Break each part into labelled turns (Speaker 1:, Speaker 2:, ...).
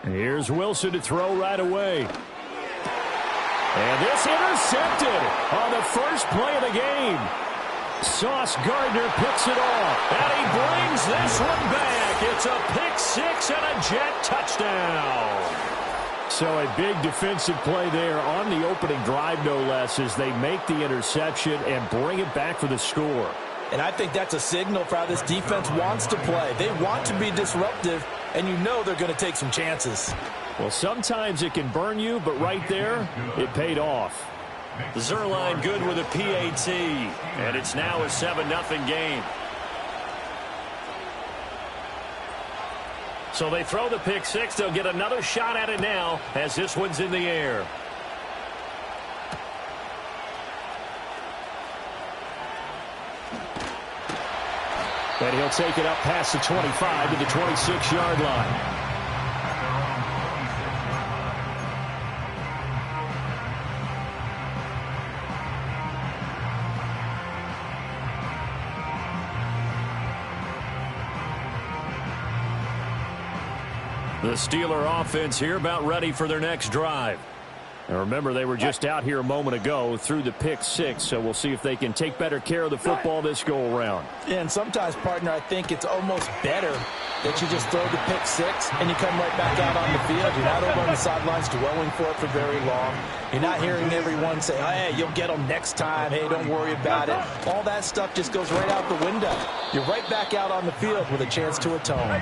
Speaker 1: And here's Wilson to throw right away. And this intercepted on the first play of the game. Sauce Gardner picks it off, and he brings this one back. It's a pick six and a Jet touchdown. So a big defensive play there on the opening drive, no less, as they make the interception and bring it back for the score.
Speaker 2: And I think that's a signal for how this defense wants to play. They want to be disruptive, and you know they're going to take some chances.
Speaker 1: Well, sometimes it can burn you, but right there, it paid off. Zerline good with a PAT, and it's now a 7-0 game. So they throw the pick six. They'll get another shot at it now as this one's in the air. And he'll take it up past the 25 to the 26-yard line. The Steeler offense here about ready for their next drive. And remember, they were just out here a moment ago through the pick six, so we'll see if they can take better care of the football this go-around.
Speaker 2: Yeah, and sometimes, partner, I think it's almost better that you just throw the pick six and you come right back out on the field. You're not over on the sidelines dwelling for it for very long. You're not hearing everyone say, hey, you'll get them next time. Hey, don't worry about it. All that stuff just goes right out the window. You're right back out on the field with a chance to atone.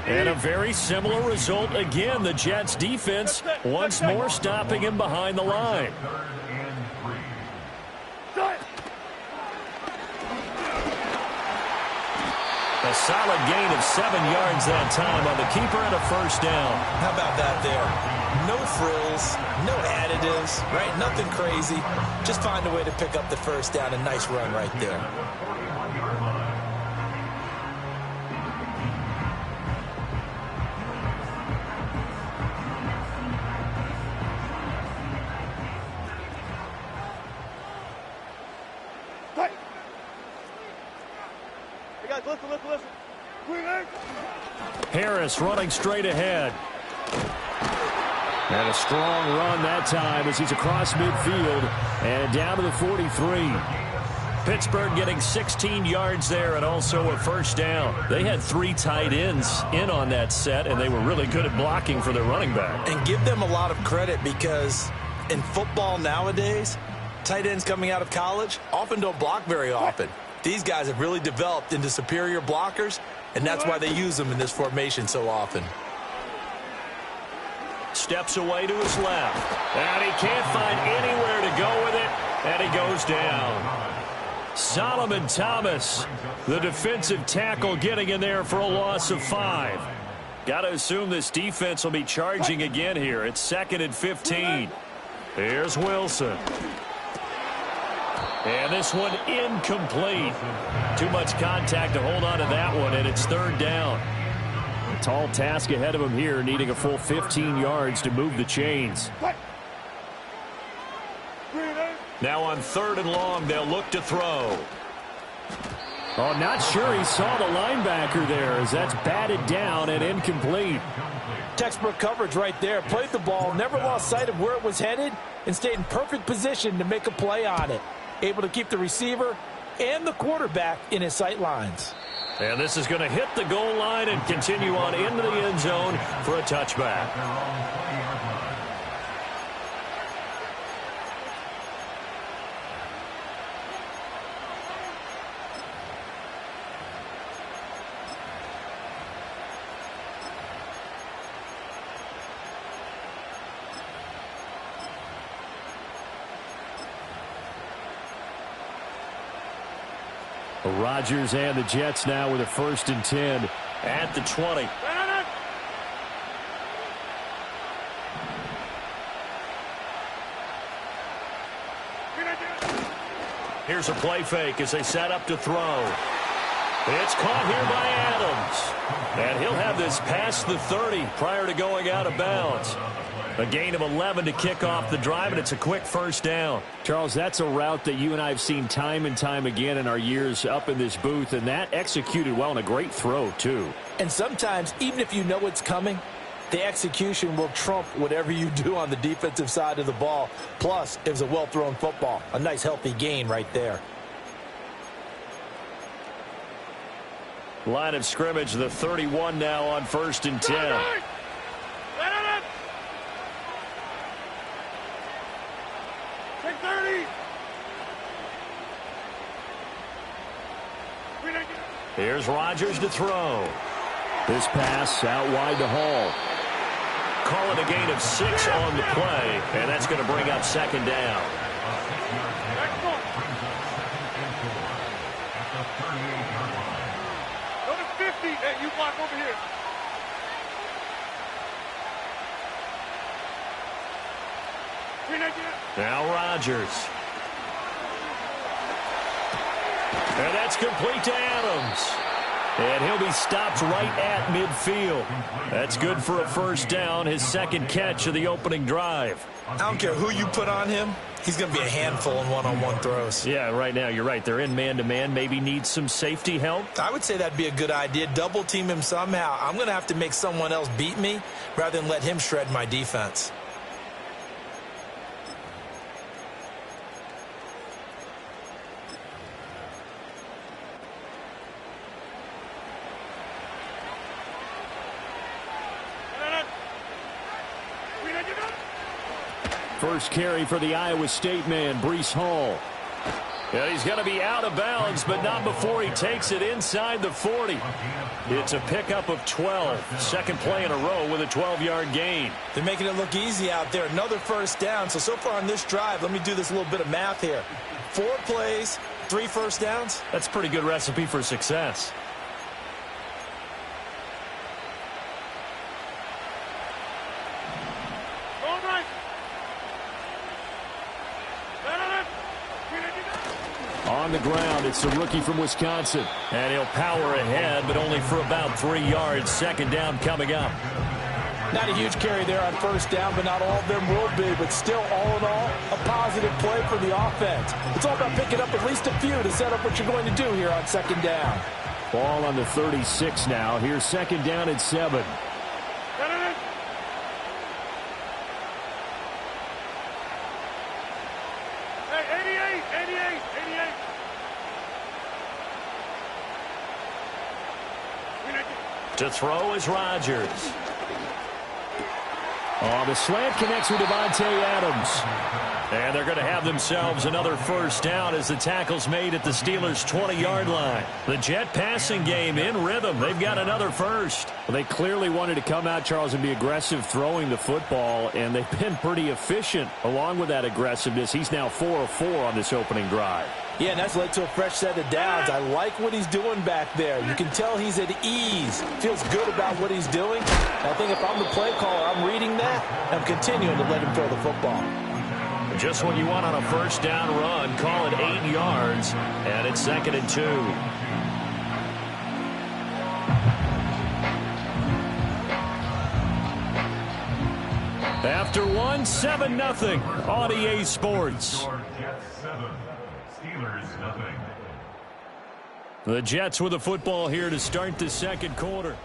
Speaker 1: And a very similar result again. The Jets defense once more stopping him behind the line. A solid gain of 7 yards that time on the keeper and a first down.
Speaker 2: How about that there? No frills, no additives, right? Nothing crazy. Just find a way to pick up the first down. A nice run right there.
Speaker 1: Harris running straight ahead. And a strong run that time as he's across midfield and down to the 43. Pittsburgh getting 16 yards there and also a first down. They had 3 tight ends in on that set, and they were really good at blocking for their running back.
Speaker 2: And give them a lot of credit because in football nowadays, tight ends coming out of college often don't block very often. These guys have really developed into superior blockers, and that's why they use them in this formation so often.
Speaker 1: Steps away to his left. And he can't find anywhere to go with it, and he goes down. Solomon Thomas, the defensive tackle, getting in there for a loss of 5. Got to assume this defense will be charging again here. It's 2nd and 15. Here's Wilson. And this one incomplete. Too much contact to hold on to that one, and it's 3rd down. A tall task ahead of him here, needing a full 15 yards to move the chains. Now on 3rd and long, they'll look to throw. Oh, not sure he saw the linebacker there as that's batted down and incomplete.
Speaker 2: Textbook coverage right there. Played the ball, never lost sight of where it was headed, and stayed in perfect position to make a play on it. Able to keep the receiver and the quarterback in his sight lines.
Speaker 1: And this is going to hit the goal line and continue on into the end zone for a touchback. Rodgers and the Jets now with a 1st and 10 at the 20. Here's a play fake as they set up to throw. It's caught here by Adams. And he'll have this past the 30 prior to going out of bounds. A gain of 11 to kick off the drive, and it's a quick first down.
Speaker 3: Charles, that's a route that you and I have seen time and time again in our years up in this booth, and that executed well and a great throw, too.
Speaker 2: And sometimes, even if you know it's coming, the execution will trump whatever you do on the defensive side of the ball. Plus, it was a well-thrown football. A nice, healthy gain right there.
Speaker 1: Line of scrimmage, the 31 now on 1st and 10. Here's Rodgers to throw.
Speaker 3: This pass out wide to Hall.
Speaker 1: Call it a gain of 6 on the play, and that's going to bring up 2nd down.
Speaker 4: Go to 50. Hey, you block over here.
Speaker 1: Now Rodgers. And that's complete to Adams. And he'll be stopped right at midfield. That's good for a first down, his 2nd catch of the opening drive.
Speaker 2: I don't care who you put on him. He's going to be a handful in one-on-one throws.
Speaker 1: Yeah, right now, you're right. They're in man-to-man. Maybe need some safety help.
Speaker 2: I would say that'd be a good idea. Double team him somehow. I'm going to have to make someone else beat me rather than let him shred my defense.
Speaker 3: First carry for the Iowa State man, Breece Hall.
Speaker 1: Yeah, he's going to be out of bounds, but not before he takes it inside the 40. It's a pickup of 12. 2nd play in a row with a 12-yard gain.
Speaker 2: They're making it look easy out there. Another first down. So far on this drive, let me do this little bit of math here. 4 plays, 3 first downs.
Speaker 1: That's a pretty good recipe for success.
Speaker 3: On the ground, it's the rookie from Wisconsin.
Speaker 1: And he'll power ahead, but only for about 3 yards. 2nd down coming up.
Speaker 2: Not a huge carry there on first down, but not all of them will be. But still, all in all, a positive play for the offense. It's all about picking up at least a few to set up what you're going to do here on 2nd down.
Speaker 3: Ball on the 36 now. Here's 2nd down and 7.
Speaker 1: To throw is Rodgers.
Speaker 3: Oh, the slant connects with Devontae Adams.
Speaker 1: And they're going to have themselves another first down as the tackle's made at the Steelers' 20-yard line. The Jet passing game in rhythm. They've got another first.
Speaker 3: Well, they clearly wanted to come out, Charles, and be aggressive throwing the football, and they've been pretty efficient along with that aggressiveness. He's now 4 of 4 on this opening drive.
Speaker 2: Yeah, and that's led to a fresh set of downs. I like what he's doing back there. You can tell he's at ease. Feels good about what he's doing. I think if I'm the play caller, I'm reading that. I'm continuing to let him throw the football.
Speaker 1: Just when you want on a first down run, call it 8 yards, and it's 2nd and 2. After 1, 7-0 on EA Sports. The Jets with the football here to start the 2nd quarter.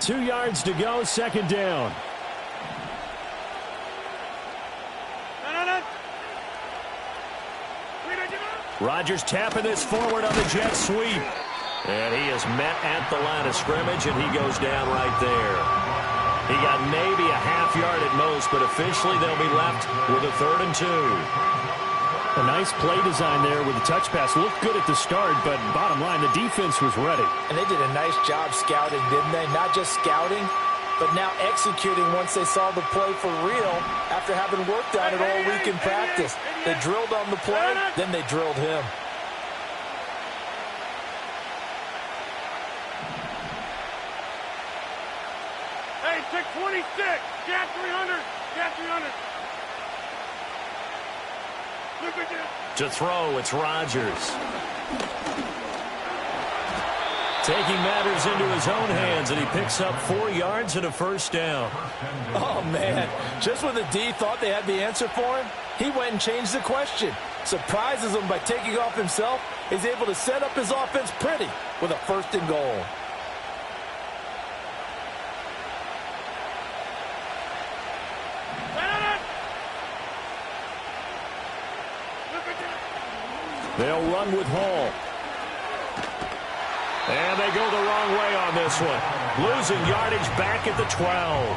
Speaker 1: Two yards to go, 2nd down. Rodgers tapping this forward on the jet sweep. And he is met at the line of scrimmage, and he goes down right there. He got maybe a half yard at most, but officially they'll be left with a 3rd and 2.
Speaker 3: A nice play design there with the touch pass. Looked good at the start, but bottom line, the defense was ready.
Speaker 2: And they did a nice job scouting, didn't they? Not just scouting, but now executing once they saw the play for real after having worked on it all week in practice. They drilled on the play, then they drilled him.
Speaker 4: Hey, check 26. Cat 300. Cat 300.
Speaker 1: To throw, it's Rodgers. Taking matters into his own hands, and he picks up 4 yards and a first down.
Speaker 2: Oh, man. Just when the D thought they had the answer for him, he went and changed the question. Surprises him by taking off himself. He's able to set up his offense pretty with a 1st and goal.
Speaker 1: They'll run with Hall. And they go the wrong way on this one. Losing yardage back at the 12.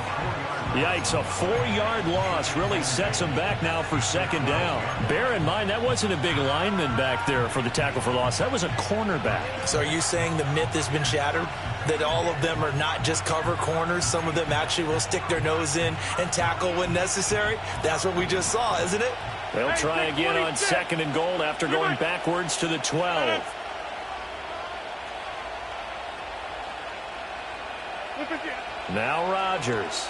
Speaker 1: Yikes, a 4-yard loss really sets them back now for 2nd down. Bear in mind, that wasn't a big lineman back there for the tackle for loss. That was a cornerback.
Speaker 2: So are you saying the myth has been shattered? That all of them are not just cover corners? Some of them actually will stick their nose in and tackle when necessary? That's what we just saw, isn't it?
Speaker 1: They'll try again on 2nd and goal after going backwards to the 12. Now Rodgers.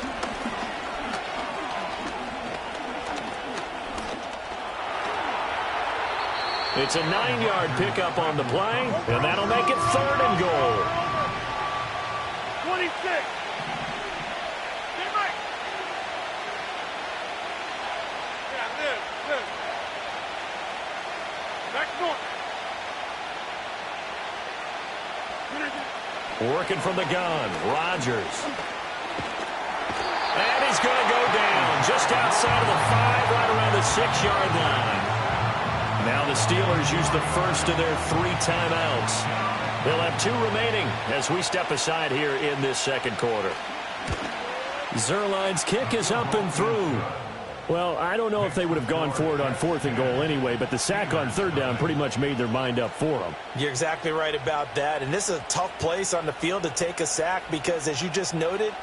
Speaker 1: It's a 9-yard pickup on the play, and that'll make it 3rd and goal.
Speaker 4: 26.
Speaker 1: Working from the gun, Rodgers. And he's going to go down just outside of the 5, right around the 6-yard line. Now the Steelers use the first of their 3 timeouts. They'll have 2 remaining as we step aside here in this 2nd quarter. Zerline's kick is up and through.
Speaker 3: Well, I don't know if they would have gone for it on 4th and goal anyway, but the sack on 3rd down pretty much made their mind up for them.
Speaker 2: You're exactly right about that. And this is a tough place on the field to take a sack because, as you just noted,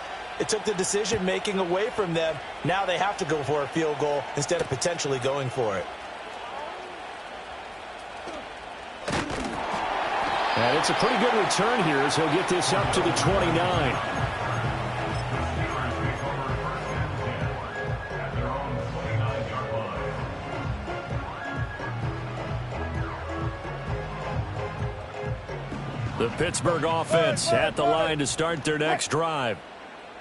Speaker 2: it took the decision-making away from them. Now they have to go for a field goal instead of potentially going for it.
Speaker 3: And it's a pretty good return here as he'll get this up to the 29. The Pittsburgh offense at the line to start their next drive.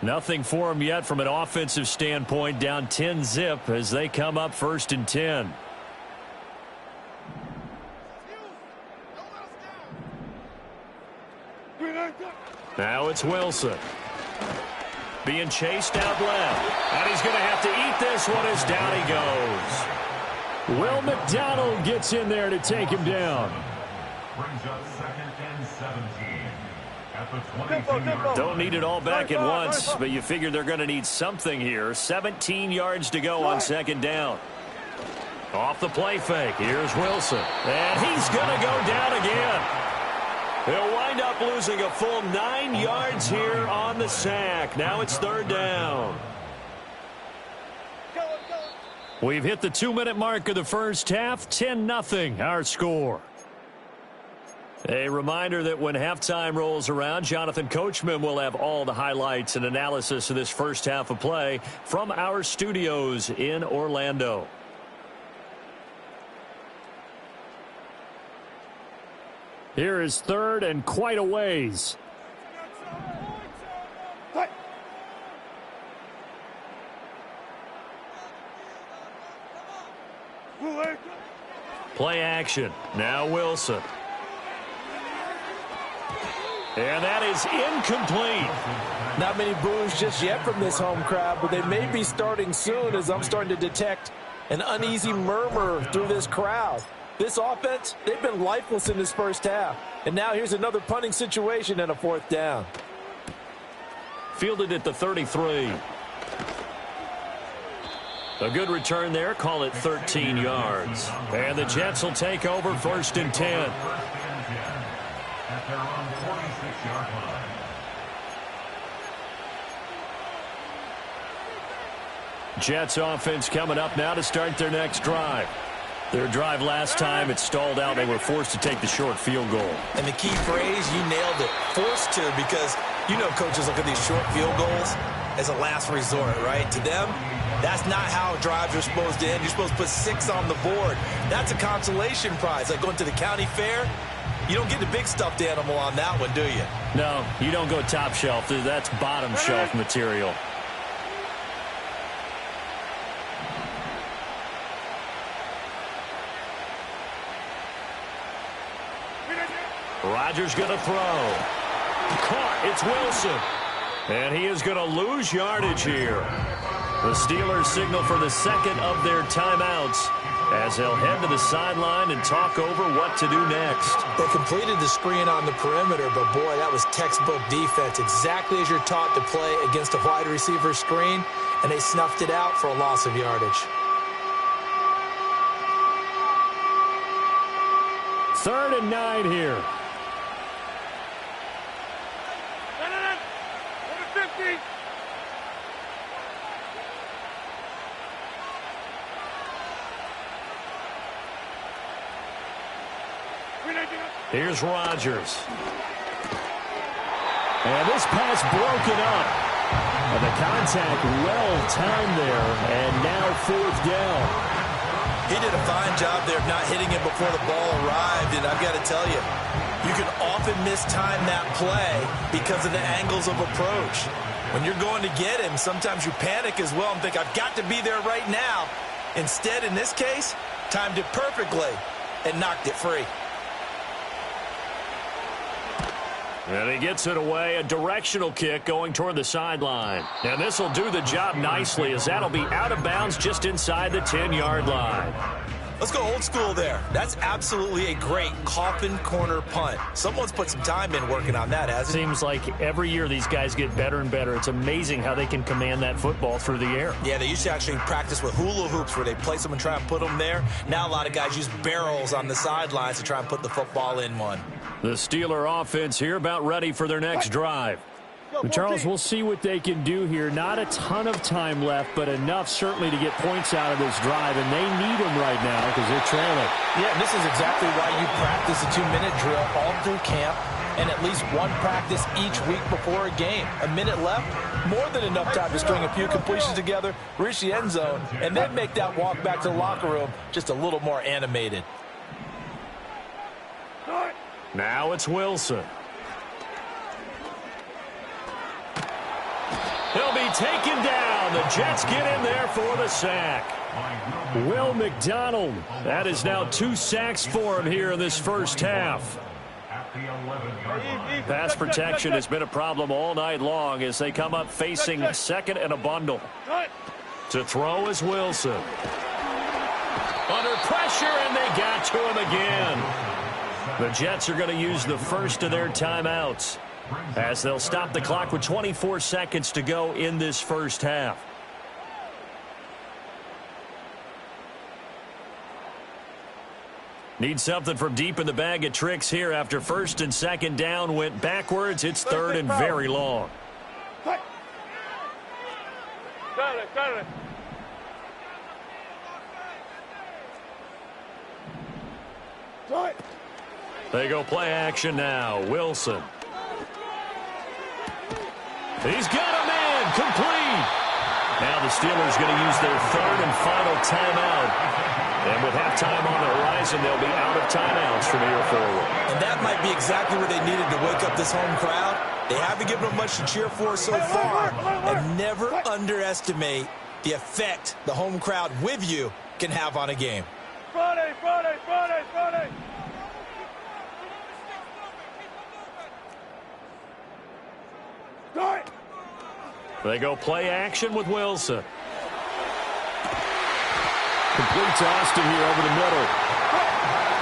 Speaker 3: Nothing for them yet from an offensive standpoint. Down 10-zip as they come up 1st and 10. Now it's Wilson. Being chased out left. And he's going to have to eat this one as down he goes. Will McDonald gets in there to take him down.
Speaker 5: Brings up 2nd and 17 at the 22-yard.
Speaker 1: Don't need it all back at once, but you figure they're going to need something here. 17 yards to go on 2nd down. Off the play fake. Here's Wilson. And he's going to go down again. He'll wind up losing a full 9 yards here on the sack. Now it's 3rd down. We've hit the 2-minute mark of the first half. 10-0 our score. A reminder that when halftime rolls around, Jonathan Coachman will have all the highlights and analysis of this first half of play from our studios in Orlando. Here is 3rd and quite a ways. Play action. Now Wilson. And that is incomplete.
Speaker 2: Not many boos just yet from this home crowd, but they may be starting soon as I'm starting to detect an uneasy murmur through this crowd. This offense, they've been lifeless in this first half. And now here's another punting situation and a 4th down.
Speaker 1: Fielded at the 33. A good return there. Call it 13 yards. And the Jets will take over 1st and 10.
Speaker 5: At their own 46-yard line.
Speaker 1: Jets offense coming up now to start their next drive. Their drive last time, it stalled out. They were forced to take the short field goal.
Speaker 2: And the key phrase, you nailed it, forced to, because you know coaches look at these short field goals. as a last resort, right? To them, that's not how drives are supposed to end. You're supposed to put 6 on the board. That's a consolation prize. Like going to the county fair, you don't get the big stuffed animal on that one, do you?
Speaker 3: No, you don't go top shelf. That's bottom shelf material. Rodgers going to throw. Caught. It's Wilson. And he is going to lose yardage here. The Steelers signal for the second of their timeouts as they'll head to the sideline and talk over what to do next.
Speaker 2: They completed the screen on the perimeter, but boy, that was textbook defense. Exactly as you're taught to play against a wide receiver screen, and they snuffed it out for a loss of yardage.
Speaker 1: 3rd and 9 here.
Speaker 3: Here's Rodgers.
Speaker 1: And this pass broken up. And the contact well-timed there, and now 4th down.
Speaker 2: He did a fine job there of not hitting it before the ball arrived, and I've got to tell you, you can often mistime that play because of the angles of approach. When you're going to get him, sometimes you panic as well and think, I've got to be there right now. Instead, in this case, timed it perfectly and knocked it free.
Speaker 3: And he gets it away, a directional kick going toward the sideline. And this will do the job nicely as that'll be out of bounds just inside the 10-yard line.
Speaker 2: Let's go old school there. That's absolutely a great coffin corner punt. Someone's put some time in working on that, hasn't it?
Speaker 3: Seems like every year these guys get better and better. It's amazing how they can command that football through the air.
Speaker 2: Yeah, they used to actually practice with hula hoops where they place them and try and put them there. Now a lot of guys use barrels on the sidelines to try and put the football in one.
Speaker 3: The Steeler offense here about ready for their next drive.
Speaker 1: Charles, we'll see what they can do here. Not a ton of time left, but enough certainly to get points out of this drive, and they need them right now because they're trailing.
Speaker 2: Yeah, and this is exactly why you practice a 2-minute drill all through camp and at least one practice each week before a game. A minute left, more than enough time to string a few completions together, reach the end zone, and then make that walk back to the locker room just a little more animated.
Speaker 3: Now it's Wilson. He'll be taken down. The Jets get in there for the sack.
Speaker 1: Will McDonald.
Speaker 3: That is now 2 sacks for him here in this first half. Pass protection has been a problem all night long as they come up facing 2nd and a bundle. To throw is Wilson. Under pressure, and they got to him again. The Jets are going to use the first of their timeouts as they'll stop the clock with 24 seconds to go in this first half. Need something from deep in the bag of tricks here after 1st and 2nd down went backwards. It's 3rd and very long.
Speaker 4: Got it.
Speaker 3: They go play action now. Wilson. He's got him in. Complete. Now the Steelers going to use their 3rd and final timeout. And with halftime on the horizon, they'll be out of timeouts from here forward.
Speaker 2: And that might be exactly what they needed to wake up this home crowd. They haven't given them much to cheer for so far. And never underestimate the effect the home crowd with you can have on a game.
Speaker 4: Friday.
Speaker 3: They go play action with Wilson.
Speaker 1: Complete to Austin here over the middle.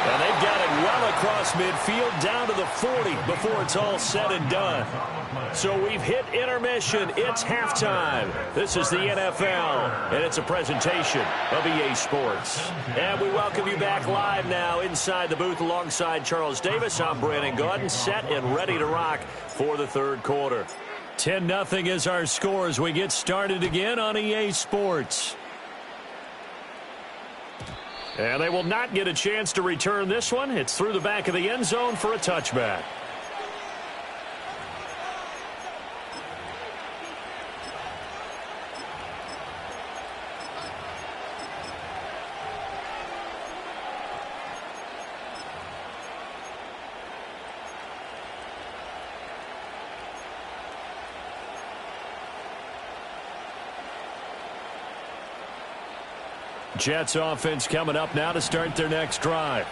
Speaker 3: And they've got it well across midfield down to the 40 before it's all said and done. So we've hit intermission. It's halftime. This is the NFL, and it's a presentation of EA Sports. And we welcome you back live now inside the booth alongside Charles Davis. I'm Brandon Gaudin, set and ready to rock for the 3rd quarter. 10-0 is our score as we get started again on EA Sports. And they will not get a chance to return this one. It's through the back of the end zone for a touchback. Jets offense coming up now to start their next drive.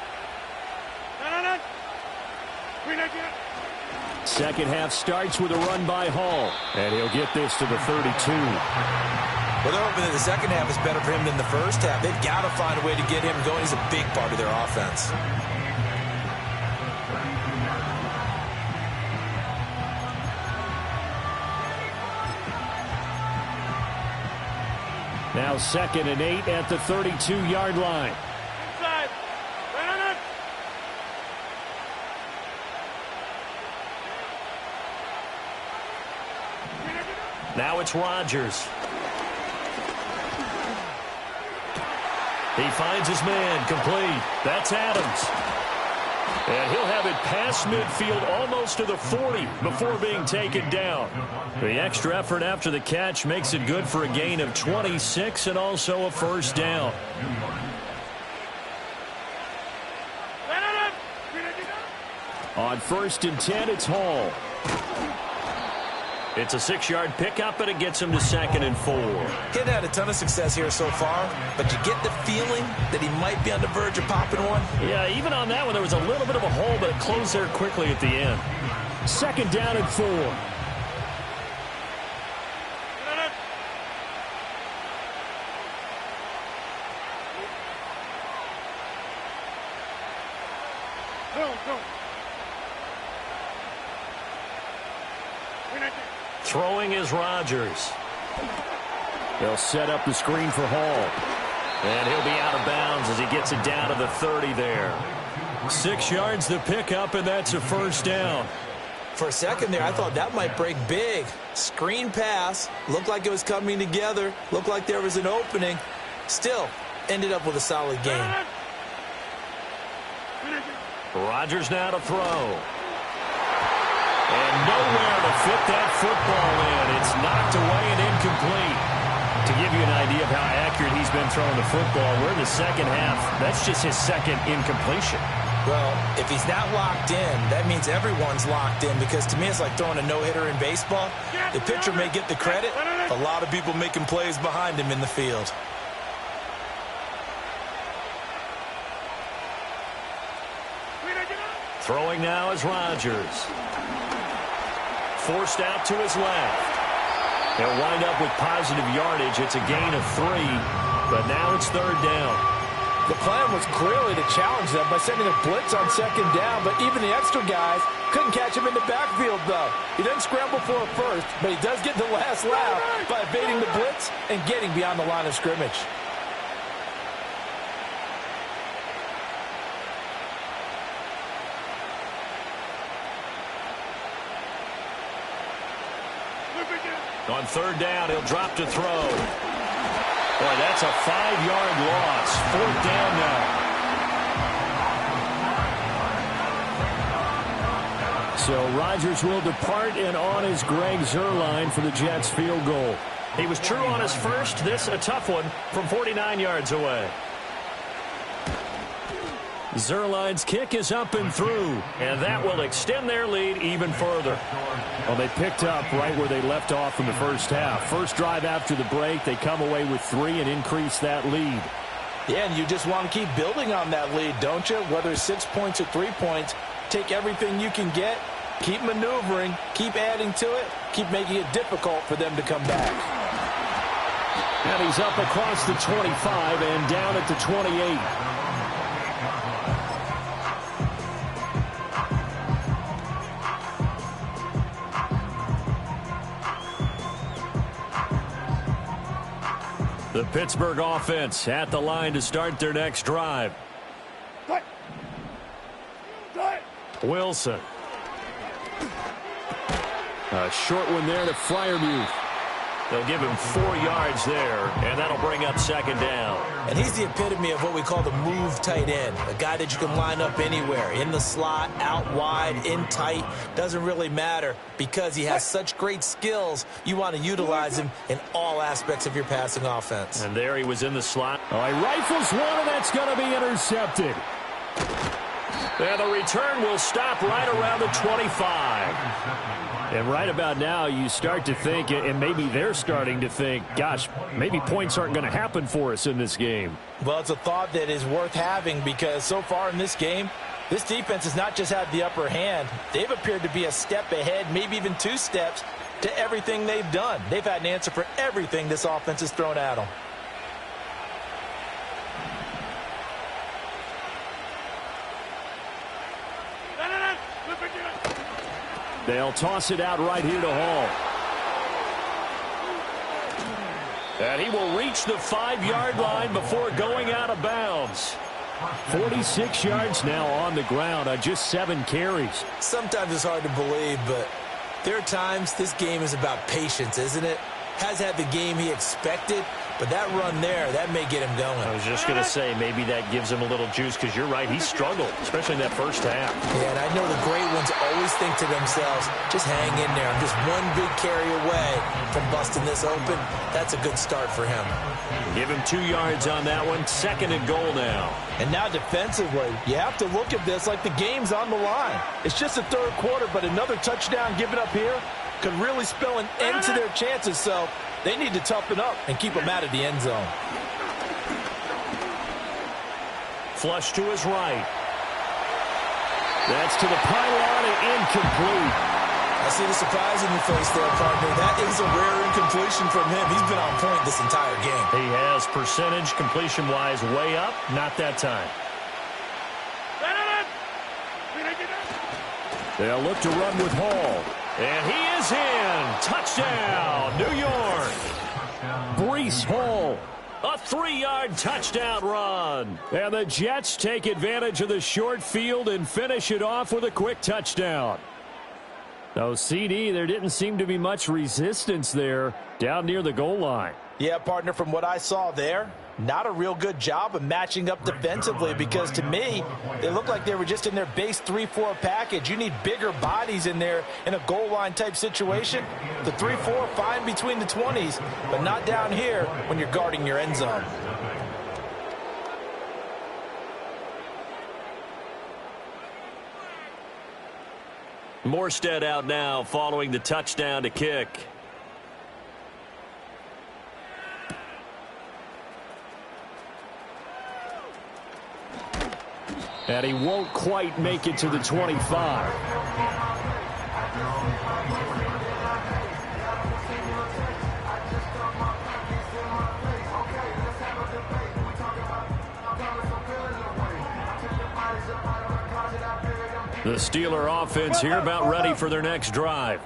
Speaker 3: Second half starts with a run by Hall. And he'll get this to the 32.
Speaker 2: Well, they're hoping that the second half is better for him than the first half. They've got to find a way to get him going. He's a big part of their offense.
Speaker 3: Now 2nd and 8 at the 32-yard line.
Speaker 4: Inside.
Speaker 3: Now it's Rodgers. He finds his man, complete. That's Adams. And he'll have it past midfield almost to the 40 before being taken down. The extra effort after the catch makes it good for a gain of 26 and also a first down. On 1st and 10, it's Hall. It's a 6-yard pickup, and it gets him to 2nd and 4.
Speaker 2: He hadn't had a ton of success here so far, but you get the feeling that he might be on the verge of popping one.
Speaker 3: Yeah, even on that one, there was a little bit of a hole, but it closed there quickly at the end. 2nd down and 4. Throwing is Rodgers. They'll set up the screen for Hall. And he'll be out of bounds as he gets it down to the 30 there. 6 yards the pickup, and that's a first down.
Speaker 2: For a second there, I thought that might break big. Screen pass. Looked like it was coming together. Looked like there was an opening. Still, ended up with a solid game.
Speaker 3: Rodgers now to throw. And nowhere to fit that football in. It's knocked away and incomplete. To give you an idea of how accurate he's been throwing the football, we're in the second half. That's just his second incompletion.
Speaker 2: Well, if he's not locked in, that means everyone's locked in, because to me it's like throwing a no-hitter in baseball. The pitcher may get the credit. A lot of people making plays behind him in the field.
Speaker 3: Throwing now is Rodgers. Forced out to his left. He'll wind up with positive yardage. It's a gain of 3, but now it's 3rd down.
Speaker 2: The plan was clearly to challenge them by sending a blitz on 2nd down, but even the extra guys couldn't catch him in the backfield, though. He doesn't scramble for a first, but he does get the last laugh by evading the blitz and getting beyond the line of scrimmage.
Speaker 3: On 3rd down, he'll drop to throw. Boy, that's a 5-yard loss. 4th down now. So Rodgers will depart, and on is Greg Zuerlein for the Jets field goal. He was true on his first. This a tough one from 49 yards away. Zuerlein's kick is up and through, and that will extend their lead even further. Well, they picked up right where they left off in the first half. First drive after the break, they come away with 3 and increase that lead.
Speaker 2: Yeah, and you just want to keep building on that lead, don't you? Whether it's 6 points or 3 points, take everything you can get, keep maneuvering, keep adding to it, keep making it difficult for them to come back.
Speaker 3: And he's up across the 25 and down at the 28. The Pittsburgh offense at the line to start their next drive. Wilson. A short one there to Freiermuth. They'll give him 4 yards there, and that'll bring up 2nd down.
Speaker 2: And he's the epitome of what we call the move tight end, a guy that you can line up anywhere, in the slot, out wide, in tight, doesn't really matter, because he has such great skills. You want to utilize him in all aspects of your passing offense.
Speaker 3: And there he was in the slot. Oh, he rifles one, and that's going to be intercepted. And the return will stop right around the 25.
Speaker 1: And right about now, you start to think, and maybe they're starting to think, gosh, maybe points aren't going to happen for us in this game.
Speaker 2: Well, it's a thought that is worth having because so far in this game, this defense has not just had the upper hand. They've appeared to be a step ahead, maybe even 2 steps to everything they've done. They've had an answer for everything this offense has thrown at them.
Speaker 1: They'll toss it out right here to Hall. And he will reach the 5-yard line before going out of bounds. 46 yards now on the ground on just 7 carries.
Speaker 2: Sometimes it's hard to believe, but there are times this game is about patience, isn't it? Has had the game he expected, but that run there, that may get him going.
Speaker 3: I was just going to say, maybe that gives him a little juice because you're right, he struggled, especially in that first half.
Speaker 2: Yeah, and I know the great ones always think to themselves, just hang in there. I'm just one big carry away from busting this open. That's a good start for him.
Speaker 3: Give him 2 yards on that one. 2nd and goal now.
Speaker 2: And now defensively, you have to look at this like the game's on the line. It's just the 3rd quarter, but another touchdown given up here could really spell an end to their chances, so they need to toughen up and keep them out of the end zone.
Speaker 3: Flush to his right.
Speaker 1: That's to the pylon and incomplete.
Speaker 2: I see the surprise in your face there, partner. That is a rare incompletion from him. He's been on point this entire game.
Speaker 3: He has percentage completion-wise way up. Not that time.
Speaker 1: They'll look to run with Hall.
Speaker 3: And he is in. Touchdown, New York.
Speaker 1: Breece Hall.
Speaker 3: A 3-yard touchdown run.
Speaker 1: And the Jets take advantage of the short field and finish it off with a quick touchdown. So, CD, there didn't seem to be much resistance there down near the goal line.
Speaker 2: Yeah, partner, from what I saw there, not a real good job of matching up defensively because to me, they looked like they were just in their base 3-4 package. You need bigger bodies in there in a goal line type situation. The 3-4, fine between the 20s, but not down here when you're guarding your end zone.
Speaker 3: Morstead out now following the touchdown to kick.
Speaker 1: And he won't quite make it to the 25.
Speaker 3: The Steeler offense here about ready for their next drive.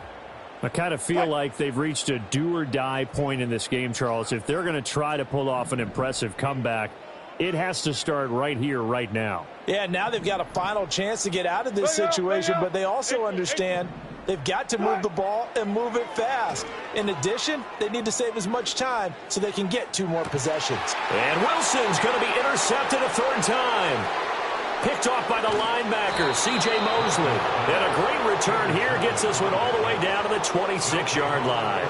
Speaker 1: I kind of feel like they've reached a do-or-die point in this game, Charles. If they're going to try to pull off an impressive comeback, it has to start right here, right now.
Speaker 2: Yeah, now they've got a final chance to get out of this situation, but they also understand they've got to move the ball and move it fast. In addition, they need to save as much time so they can get 2 more possessions.
Speaker 3: And Wilson's going to be intercepted a 3rd time. Picked off by the linebacker, C.J. Mosley. And a great return here gets this one all the way down to the 26-yard line.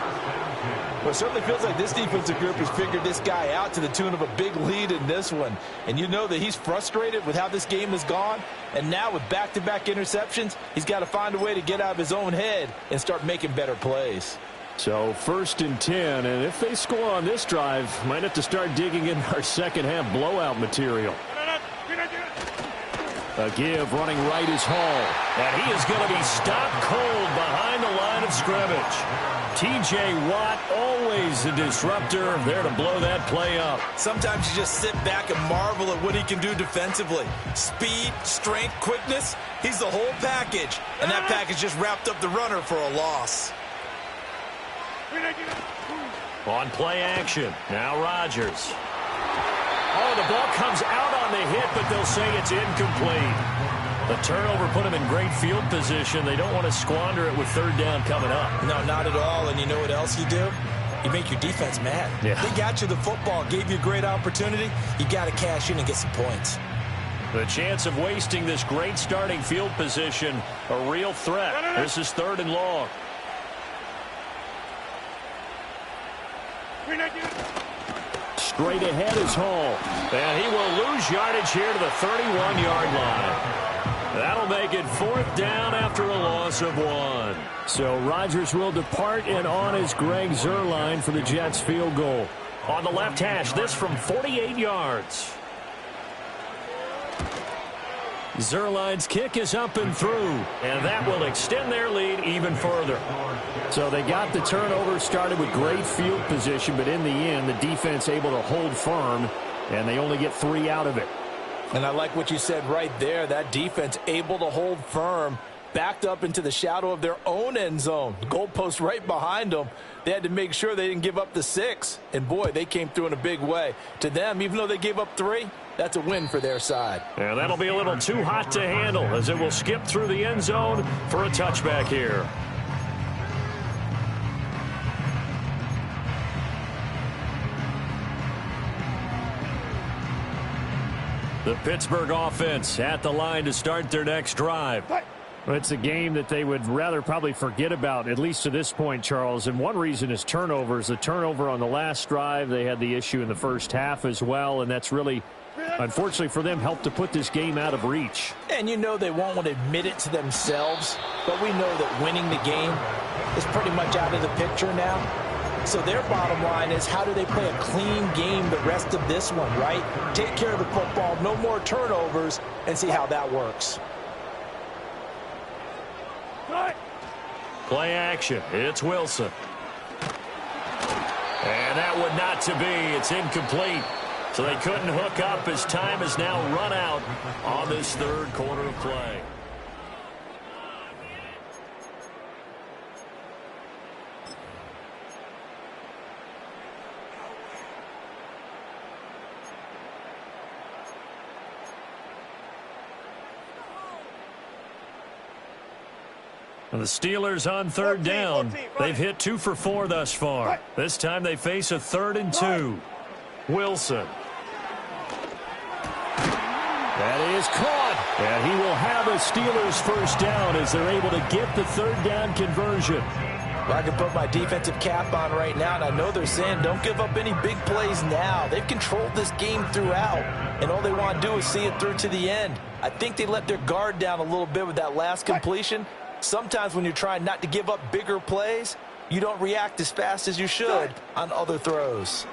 Speaker 2: Well, it certainly feels like this defensive group has figured this guy out to the tune of a big lead in this one. And you know that he's frustrated with how this game has gone. And now with back-to-back interceptions, he's got to find a way to get out of his own head and start making better plays.
Speaker 1: So 1st and 10, and if they score on this drive, might have to start digging in our second-half blowout material. A give running right is Hall.
Speaker 3: And he is going to be stopped cold behind the line of scrimmage. T.J. Watt, always a disruptor, there to blow that play up.
Speaker 2: Sometimes you just sit back and marvel at what he can do defensively. Speed, strength, quickness, he's the whole package. And that package just wrapped up the runner for a loss.
Speaker 3: On play action, now Rodgers. Oh, the ball comes out on the hit, but they'll say it's incomplete. The turnover put them in great field position. They don't want to squander it with 3rd down coming up.
Speaker 2: No, not at all. And you know what else you do? You make your defense mad.
Speaker 3: Yeah.
Speaker 2: They got you the football, gave you a great opportunity. You got to cash in and get some points.
Speaker 3: The chance of wasting this great starting field position, a real threat. This is 3rd and long.
Speaker 1: Straight ahead is Hall.
Speaker 3: And he will lose yardage here to the 31-yard line. That'll make it 4th down after a loss of 1.
Speaker 1: So Rodgers will depart, and on is Greg Zuerlein for the Jets field goal.
Speaker 3: On the left hash, this from 48 yards. Zuerlein's kick is up and through, and that will extend their lead even further.
Speaker 1: So they got the turnover, started with great field position, but in the end, the defense able to hold firm, and they only get 3 out of it.
Speaker 2: And I like what you said right there. That defense able to hold firm, backed up into the shadow of their own end zone. Goalpost right behind them. They had to make sure they didn't give up the 6. And, boy, they came through in a big way. To them, even though they gave up 3, that's a win for their side.
Speaker 3: And that'll be a little too hot to handle as it will skip through the end zone for a touchback here. The Pittsburgh offense at the line to start their next drive.
Speaker 1: It's a game that they would rather probably forget about, at least to this point, Charles. And one reason is turnovers. The turnover on the last drive, they had the issue in the first half as well, and that's really, unfortunately for them, helped to put this game out of reach.
Speaker 2: And you know they won't want to admit it to themselves, but we know that winning the game is pretty much out of the picture now. So their bottom line is, how do they play a clean game the rest of this one, right? Take care of the football, no more turnovers, and see how that works.
Speaker 3: Play action. It's Wilson. And that would not to be. It's incomplete. So they couldn't hook up as time has now run out on this third quarter of play. The Steelers on third down. They've hit 2 for 4 thus far. This time they face a 3rd and 2. Wilson.
Speaker 1: That is caught. And he will have a Steelers first down as they're able to get the 3rd down conversion.
Speaker 2: Well, I can put my defensive cap on right now, and I know they're saying don't give up any big plays now. They've controlled this game throughout, and all they want to do is see it through to the end. I think they let their guard down a little bit with that last completion. Sometimes when you're trying not to give up bigger plays, you don't react as fast as you should on other throws.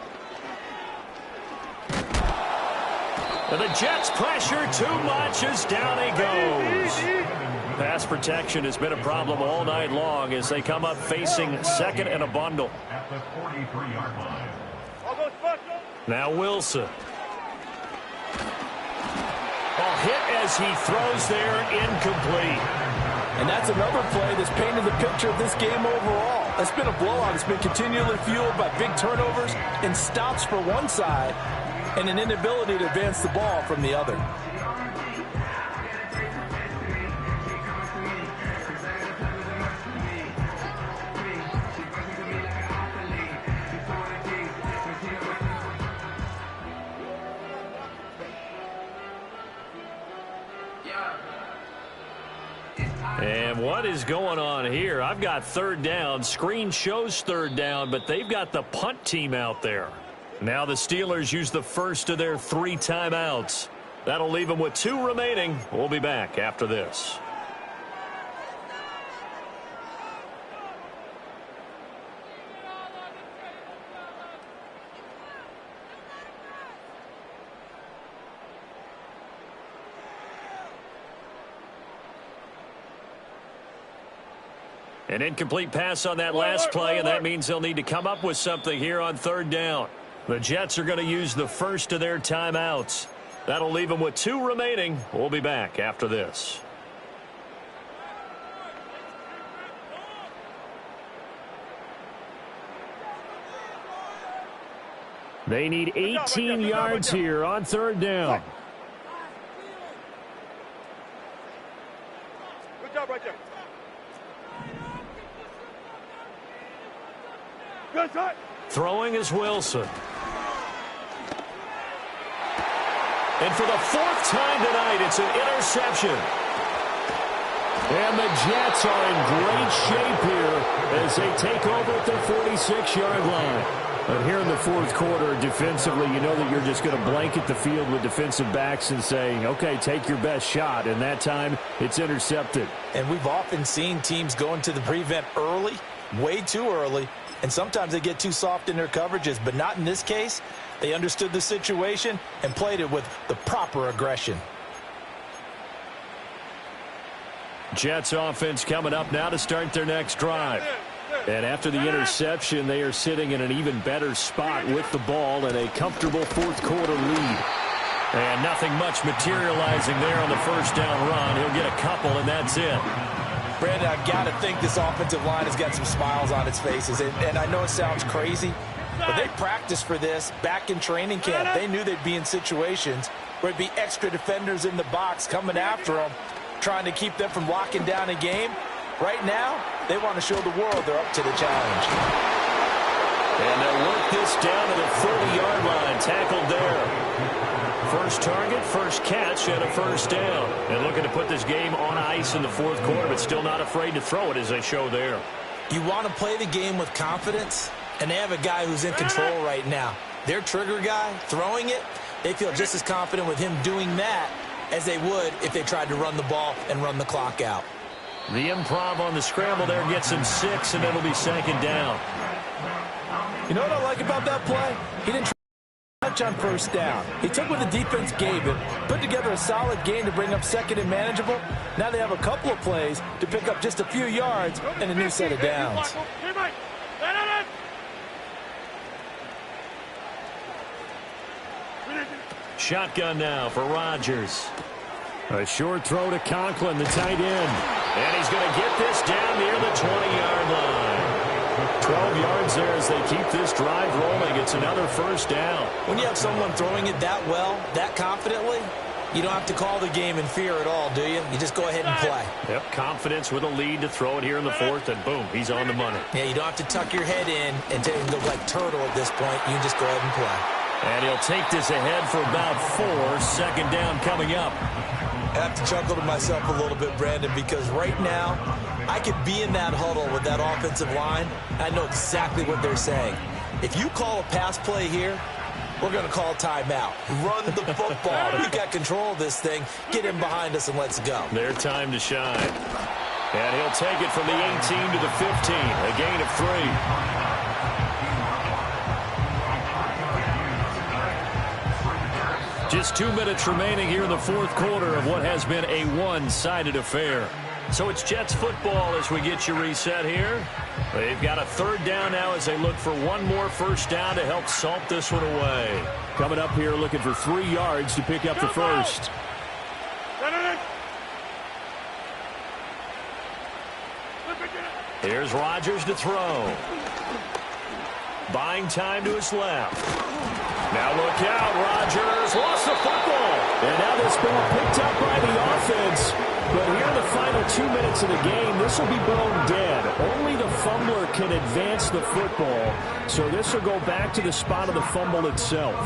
Speaker 3: And the Jets pressure too much as down he goes. Pass protection has been a problem all night long as they come up facing 2nd and a bundle.
Speaker 5: At the 43-yard line.
Speaker 3: Now Wilson. Ball hit as he throws there, incomplete.
Speaker 2: And that's another play that's painted the picture of this game overall. It's been a blowout. It's been continually fueled by big turnovers and stops for one side and an inability to advance the ball from the other.
Speaker 3: And what is going on here? I've got 3rd down. Screen shows 3rd down, but they've got the punt team out there. Now the Steelers use the first of their 3 timeouts. That'll leave them with 2 remaining. We'll be back after this. An incomplete pass on that last play, and that means they'll need to come up with something here on 3rd down. The Jets are going to use the first of their timeouts. That'll leave them with 2 remaining. We'll be back after this.
Speaker 1: They need 18 yards here on 3rd down.
Speaker 4: Good job right there. Good shot.
Speaker 3: Throwing is Wilson. And for the 4th time tonight, it's an interception.
Speaker 1: And the Jets are in great shape here as they take over at the 46-yard line. But here in the the fourth quarter defensively, you know that you're just going to blanket the field with defensive backs and say, okay, take your best shot. And that time, it's intercepted.
Speaker 2: And we've often seen teams go into the prevent early, way too early, and sometimes they get too soft in their coverages, but not in this case. They understood the situation and played it with the proper aggression.
Speaker 3: Jets offense coming up now to start their next drive. And after the interception, they are sitting in an even better spot with the ball and a comfortable fourth quarter lead. And nothing much materializing there on the first down run. He'll get a couple, and that's it.
Speaker 2: Brandon, I've got to think this offensive line has got some smiles on its faces. And I know it sounds crazy, but they practiced for this back in training camp. They knew they'd be in situations where it'd be extra defenders in the box coming after them, trying to keep them from locking down a game. Right now, they want to show the world they're up to the challenge.
Speaker 3: And they'll work this down to the 30-yard line. Tackled there. First target, first catch, and a first down. And looking to put this game on ice in the fourth quarter, but still not afraid to throw it as they show there.
Speaker 2: You want to play the game with confidence, and they have a guy who's in control right now. Their trigger guy, throwing it, they feel just as confident with him doing that as they would if they tried to run the ball and run the clock out.
Speaker 3: The improv on the scramble there gets him 6, and it'll be second down.
Speaker 2: You know what I like about that play? He didn't try to touch on first down. He took what the defense gave him, put together a solid game to bring up second and manageable. Now they have a couple of plays to pick up just a few yards and a new set of downs.
Speaker 3: Shotgun now for Rodgers.
Speaker 1: A short throw to Conklin, the tight end.
Speaker 3: And he's going to get this down near the 20-yard line. 12 yards there as they keep this drive rolling. It's another first down.
Speaker 2: When you have someone throwing it that well, that confidently, you don't have to call the game in fear at all, do you? You just go ahead and play.
Speaker 3: Yep, confidence with a lead to throw it here in the fourth, and boom, he's on the money.
Speaker 2: Yeah, you don't have to tuck your head in and go like turtle at this point. You just go ahead and play.
Speaker 3: And he'll take this ahead for about 4. Second down coming up.
Speaker 2: I have to chuckle to myself a little bit, Brandon, because right now I could be in that huddle with that offensive line. I know exactly what they're saying. If you call a pass play here, we're going to call timeout. Run the football. We've got control of this thing. Get him behind us and let's go.
Speaker 3: Their time to shine. And he'll take it from the 18 to the 15. A gain of 3. Just 2 minutes remaining here in the fourth quarter of what has been a one-sided affair. So it's Jets football as we get you reset here. They've got a third down now as they look for one more first down to help salt this one away.
Speaker 1: Coming up here looking for 3 yards to pick up the first.
Speaker 3: Here's Rodgers to throw. Buying time to his left. Now look out, Rodgers lost the football.
Speaker 1: And now this ball picked up by the offense. But here in the final 2 minutes of the game, this will be blown dead. Only the fumbler can advance the football. So this will go back to the spot of the fumble itself.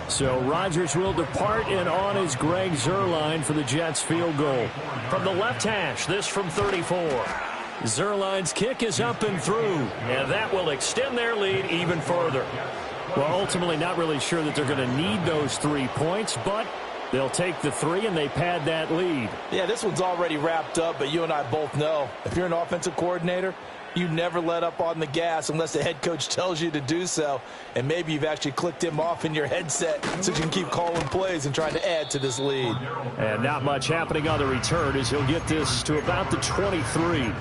Speaker 1: So Rodgers will depart, and on is Greg Zuerlein for the Jets field goal.
Speaker 3: From the left hash, this from 34. Zuerlein's kick is up and through, and that will extend their lead even further.
Speaker 1: Well, ultimately not really sure that they're going to need those 3 points, but they'll take the 3 and they pad that lead.
Speaker 2: Yeah, this one's already wrapped up, but you and I both know if you're an offensive coordinator, you never let up on the gas unless the head coach tells you to do so. And maybe you've actually clicked him off in your headset so you can keep calling plays and trying to add to this lead.
Speaker 1: And not much happening on the return as he'll get this to about the 23.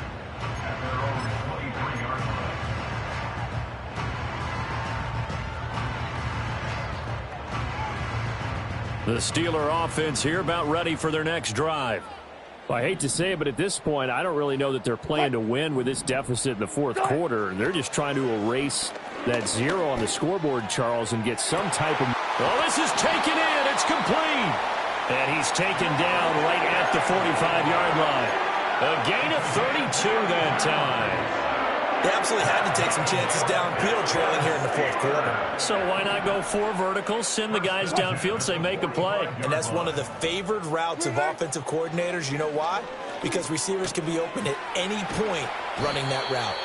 Speaker 3: The Steeler offense here about ready for their next drive.
Speaker 1: Well, I hate to say it, but at this point, I don't really know that they're playing to win with this deficit in the fourth quarter. They're just trying to erase that 0 on the scoreboard, Charles, and get some type of...
Speaker 3: Well, this is taken in. It's complete. And he's taken down right at the 45-yard line. A gain of 32 that time.
Speaker 2: They absolutely had to take some chances downfield trailing here in the fourth quarter.
Speaker 3: So why not go 4 verticals, send the guys downfield, say make a play.
Speaker 2: And that's one of the favored routes of offensive coordinators. You know why? Because receivers can be open at any point running that route.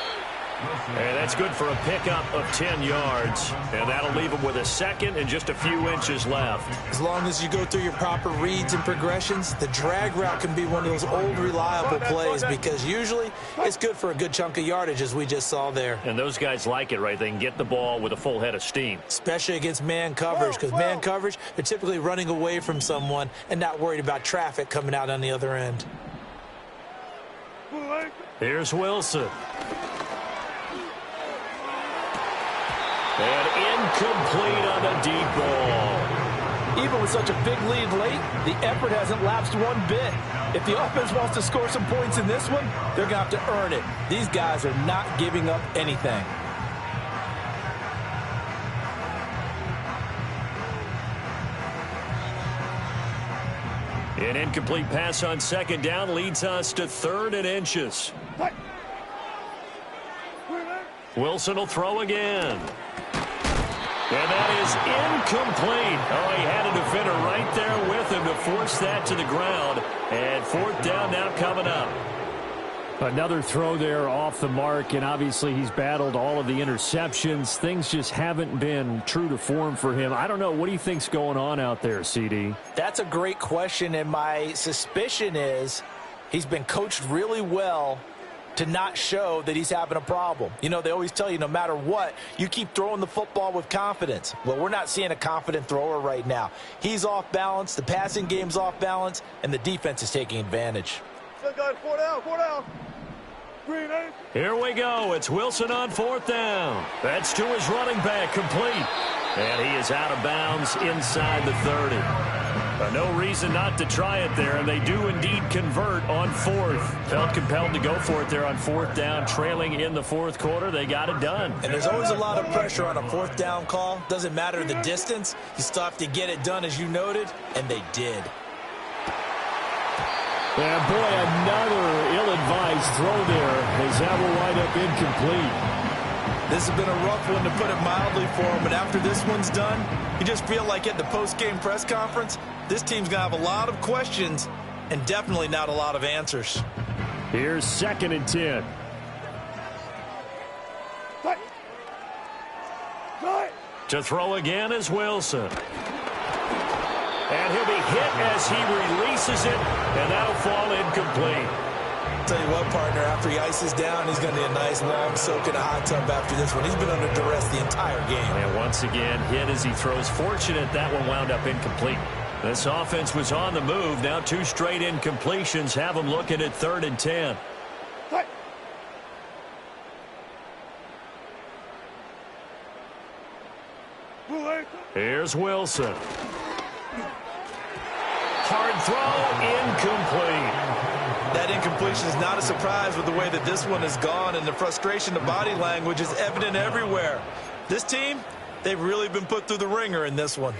Speaker 3: And that's good for a pickup of 10 yards. And that'll leave him with a second and just a few inches left.
Speaker 2: As long as you go through your proper reads and progressions, the drag route can be one of those old reliable plays because usually it's good for a good chunk of yardage, as we just saw there.
Speaker 3: And those guys like it, right? They can get the ball with a full head of steam.
Speaker 2: Especially against man coverage, because man coverage, they're typically running away from someone and not worried about traffic coming out on the other end.
Speaker 3: Here's Wilson. And incomplete on the deep ball.
Speaker 2: Even with such a big lead late, the effort hasn't lapsed one bit. If the offense wants to score some points in this one, they're going to have to earn it. These guys are not giving up anything.
Speaker 3: An incomplete pass on second down leads us to 3rd and inches. Wilson will throw again. And that is incomplete. Oh, he had a defender right there with him to force that to the ground. And 4th down now coming up.
Speaker 1: Another throw there off the mark, and obviously he's battled all of the interceptions. Things just haven't been true to form for him. I don't know. What do you think's going on out there, CD?
Speaker 2: That's a great question, and my suspicion is he's been coached really well to not show that he's having a problem. You know, they always tell you no matter what, you keep throwing the football with confidence. Well, we're not seeing a confident thrower right now. He's off balance, the passing game's off balance, and the defense is taking advantage.
Speaker 4: Four down. Green, eh?
Speaker 3: Here we go. It's Wilson on 4th down. That's to his running back, complete. And he is out of bounds inside the 30. No reason not to try it there, and they do indeed convert on 4th. Felt compelled to go for it there on 4th down, trailing in the 4th quarter. They got it done.
Speaker 2: And there's always a lot of pressure on a 4th down call. Doesn't matter the distance. You still have to get it done, as you noted, and they did.
Speaker 1: And boy, another ill-advised throw there as that will wind up incomplete.
Speaker 2: This has been a rough one, to put it mildly, for him. And after this one's done, you just feel like at the post-game press conference, this team's going to have a lot of questions and definitely not a lot of answers.
Speaker 1: Here's 2nd and 10.
Speaker 3: To throw again is Wilson. And he'll be hit as he releases it, and that'll fall incomplete.
Speaker 2: Tell you what, partner, after he ices down, he's going to need a nice long soak in a hot tub after this one. He's been under duress the entire game.
Speaker 3: And once again, hit as he throws. Fortunate that one wound up incomplete. This offense was on the move. Now 2 straight incompletions have them looking at 3rd and 10. Here's Wilson. Hard throw, incomplete.
Speaker 2: That incompletion is not a surprise with the way that this one has gone, and the frustration, the body language is evident everywhere. This team, they've really been put through the ringer in this one.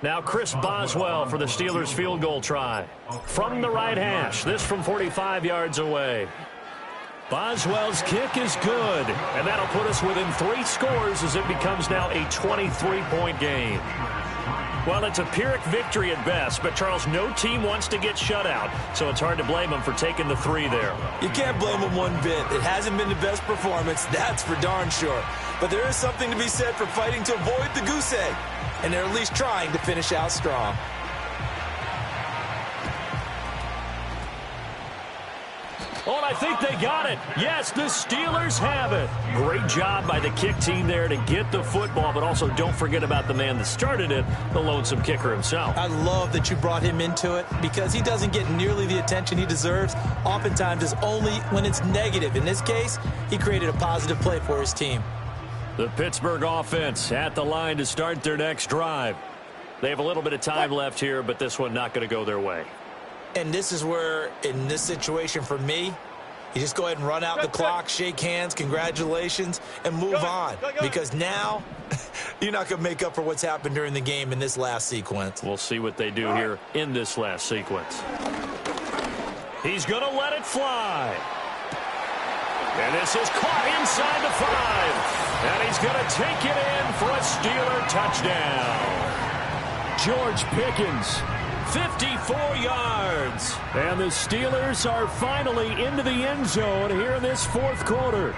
Speaker 3: Now Chris Boswell for the Steelers field goal try. From the right hash, this from 45 yards away. Boswell's kick is good, and that'll put us within 3 scores as it becomes now a 23-point game. Well, it's a Pyrrhic victory at best, but, Charles, no team wants to get shut out, so it's hard to blame them for taking the 3 there.
Speaker 2: You can't blame them one bit. It hasn't been the best performance, that's for darn sure. But there is something to be said for fighting to avoid the goose egg, and they're at least trying to finish out strong.
Speaker 3: Oh, and I think they got it. Yes, the Steelers have it. Great job by the kick team there to get the football, but also don't forget about the man that started it, the lonesome kicker himself.
Speaker 2: I love that you brought him into it because he doesn't get nearly the attention he deserves. Oftentimes it's only when it's negative. In this case, he created a positive play for his team.
Speaker 3: The Pittsburgh offense at the line to start their next drive. They have a little bit of time left here, but this one not going to go their way.
Speaker 2: And this is where, in this situation for me, you just go ahead and run out the clock, shake hands, congratulations, and move on. Because now, you're not going to make up for what's happened during the game in this last sequence.
Speaker 3: We'll see what they do here in this last sequence. He's going to let it fly. And this is caught inside the 5. And he's going to take it in for a Steeler touchdown.
Speaker 1: George Pickens.
Speaker 3: 54 yards.
Speaker 1: And the Steelers are finally into the end zone here in this fourth quarter.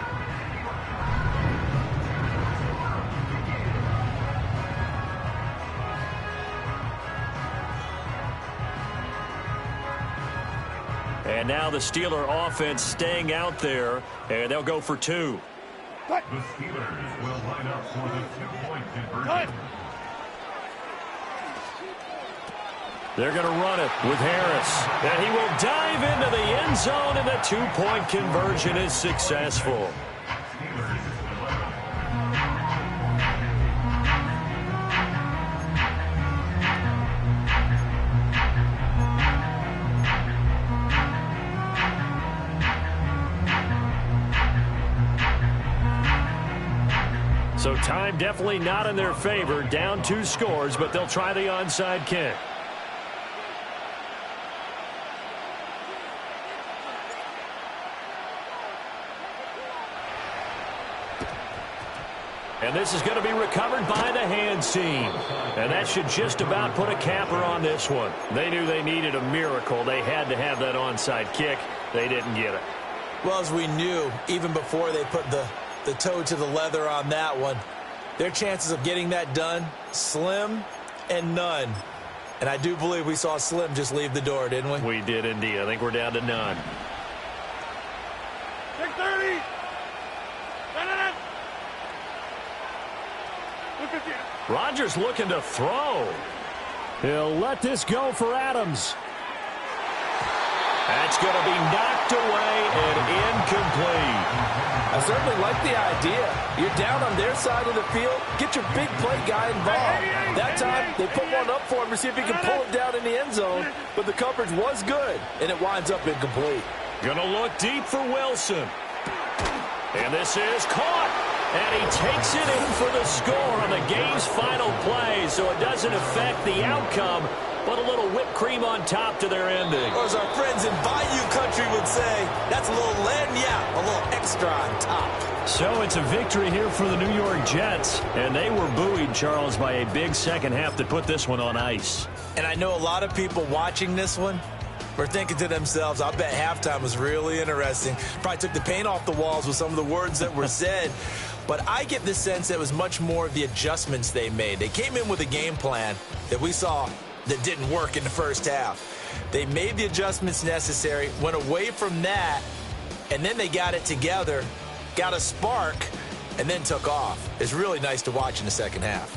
Speaker 3: And now the Steeler offense staying out there, and they'll go for 2.
Speaker 5: The Steelers will line up for the 2-point conversion.
Speaker 3: They're going to run it with Harris. And he will dive into the end zone, and the 2-point conversion is successful. So time definitely not in their favor. Down 2 scores, but they'll try the onside kick. And this is going to be recovered by the hands team. And that should just about put a capper on this one. They knew they needed a miracle. They had to have that onside kick. They didn't get it.
Speaker 2: Well, as we knew, even before they put the toe to the leather on that one, their chances of getting that done, slim and none. And I do believe we saw Slim just leave the door, didn't we?
Speaker 3: We did indeed. I think we're down to none.
Speaker 4: 6:30.
Speaker 3: Rodgers looking to throw.
Speaker 1: He'll let this go for Adams.
Speaker 3: That's going to be knocked away and incomplete.
Speaker 6: I certainly like the idea. You're down on their side of the field. Get your big play guy involved. That time, they put one up for him to see if he can pull it down in the end zone. But the coverage was good, and it winds up incomplete.
Speaker 3: Going to look deep for Wilson. And this is caught. And he takes it in for the score on the game's final play. So it doesn't affect the outcome, but a little whipped cream on top to their ending.
Speaker 2: Or as our friends in Bayou Country would say, that's a little lagniappe, a little extra on top.
Speaker 1: So it's a victory here for the New York Jets.
Speaker 3: And they were buoyed, Charles, by a big second half that put this one on ice.
Speaker 2: And I know a lot of people watching this one were thinking to themselves, I bet halftime was really interesting. Probably took the paint off the walls with some of the words that were said. But I get the sense that it was much more of the adjustments they made. They came in with a game plan that we saw that didn't work in the first half. They made the adjustments necessary, went away from that, and then they got it together, got a spark, and then took off. It's really nice to watch in the second half.